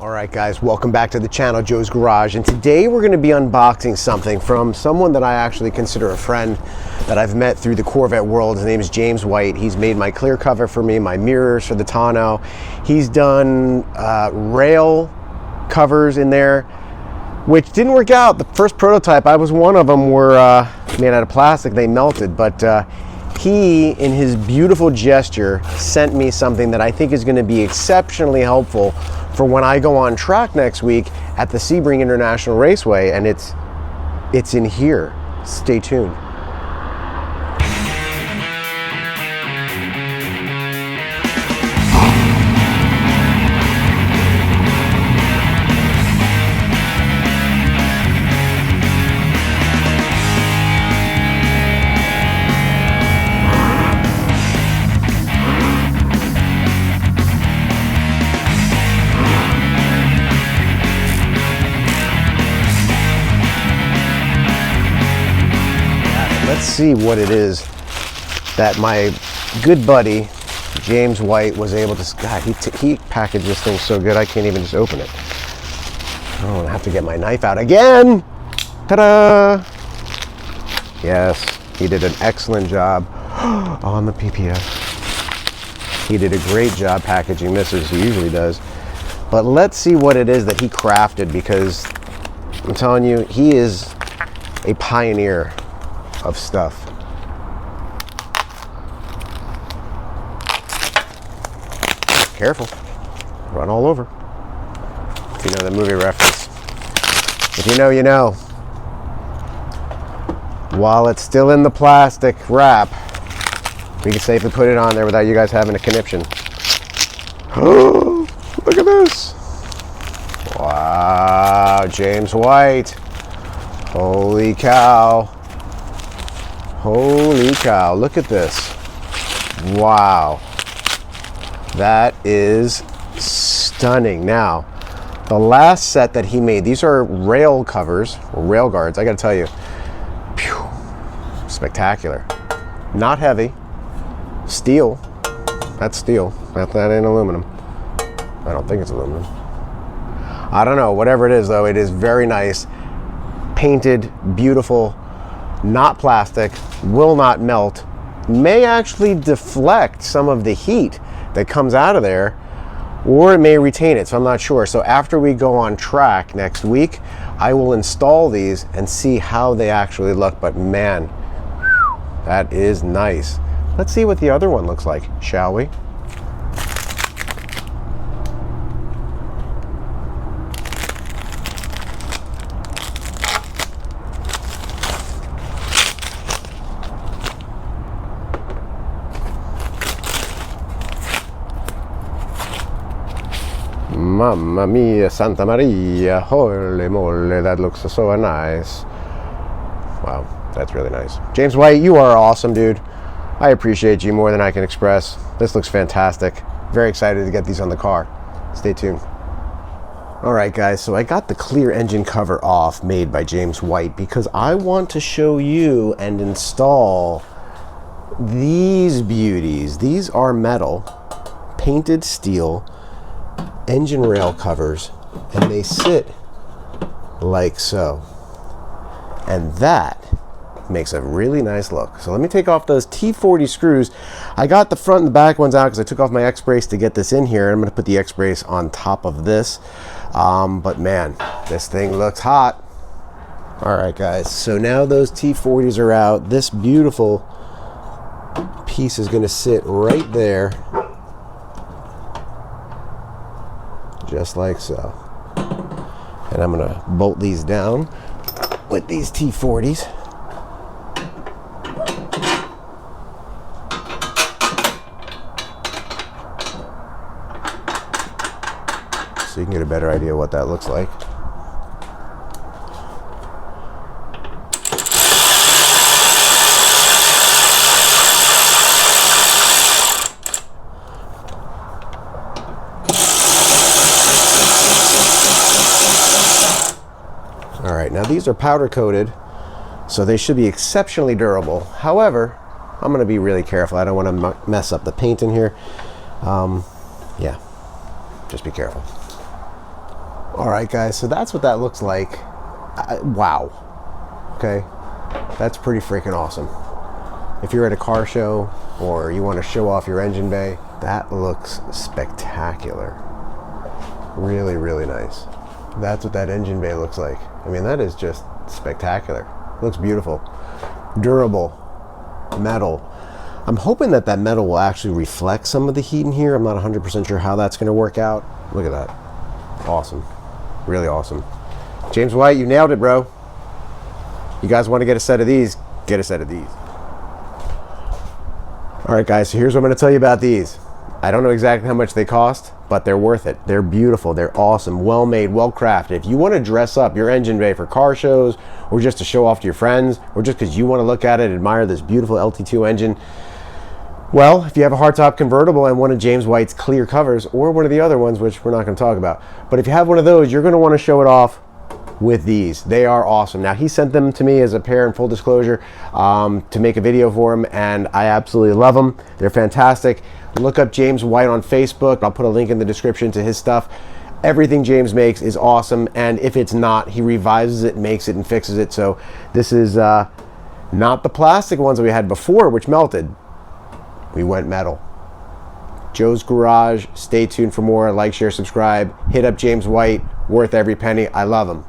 Alright guys, welcome back to the channel, Joe's Garage, and today we're going to be unboxing something from someone that I actually consider a friend that I've met through the Corvette world. His name is James White. He's made my clear cover for me, my mirrors for the tonneau. He's done rail covers in there, which didn't work out. The first prototype, I was one of them, were made out of plastic. They melted, but he, in his beautiful gesture, sent me something that I think is going to be exceptionally helpful for when I go on track next week at the Sebring International Raceway, and it's in here. Stay tuned. Let's see what it is that my good buddy James White was able to. God, he packaged this thing so good I can't even just open it. Oh, I have to get my knife out again. Ta-da! Yes, he did an excellent job on the PPF. He did a great job packaging this, as he usually does. But let's see what it is that he crafted, because I'm telling you, he is a pioneer of stuff. Careful, run all over. If you know the movie reference. If you know, you know. While it's still in the plastic wrap, we can safely put it on there without you guys having a conniption. Oh, look at this. Wow, James White. Holy cow. Holy cow, look at this. Wow. That is stunning. Now, the last set that he made, these are rail covers, or rail guards, I gotta tell you. Phew, spectacular. Not heavy. Steel. That's steel. That ain't aluminum. I don't think it's aluminum. I don't know, whatever it is though, it is very nice. Painted, beautiful. Not plastic, will not melt, may actually deflect some of the heat that comes out of there, or it may retain it, so I'm not sure. So after we go on track next week, I will install these and see how they actually look. But man, that is nice. Let's see what the other one looks like, shall we? Mamma mia, Santa Maria, holy moly, that looks so nice. Wow, that's really nice. James White, you are awesome, dude. I appreciate you more than I can express. This looks fantastic. Very excited to get these on the car. Stay tuned. Alright guys, so I got the clear engine cover off made by James White because I want to show you and install these beauties. These are metal, painted steel, engine rail covers, and they sit like so, and that makes a really nice look. So let me take off those T40 screws. I got the front and the back ones out because I took off my X-brace to get this in here. I'm going to put the X-brace on top of this, but man, this thing looks hot. Alright guys, so now those T40s are out. This beautiful piece is going to sit right there, just like so. And I'm gonna bolt these down with these T40s. So you can get a better idea what that looks like. Alright, now these are powder coated, so they should be exceptionally durable. However, I'm going to be really careful. I don't want to mess up the paint in here. Yeah, just be careful. All right, guys, so that's what that looks like. Wow. Okay, that's pretty freaking awesome. If you're at a car show or you want to show off your engine bay, that looks spectacular. Really, really nice. That's what that engine bay looks like. I mean, that is just spectacular. Looks beautiful. Durable. Metal. I'm hoping that that metal will actually reflect some of the heat in here. I'm not 100% sure how that's going to work out. Look at that. Awesome. Really awesome. James White, you nailed it, bro. You guys want to get a set of these? Get a set of these. All right, guys, so here's what I'm going to tell you about these. I don't know exactly how much they cost, but they're worth it. They're beautiful. They're awesome. Well made, well crafted. If you want to dress up your engine bay for car shows or just to show off to your friends or just because you want to look at it and admire this beautiful LT2 engine, well, if you have a hardtop convertible and one of James White's clear covers or one of the other ones, which we're not going to talk about, but if you have one of those, you're going to want to show it off with these. They are awesome. Now, he sent them to me as a pair in full disclosure to make a video for him, and I absolutely love them. They're fantastic. Look up James White on Facebook. I'll put a link in the description to his stuff. Everything James makes is awesome, and if it's not, he revises it, makes it, and fixes it. So this is not the plastic ones that we had before, which melted. We went metal. Joe's Garage. Stay tuned for more. Like, share, subscribe. Hit up James White. Worth every penny. I love him.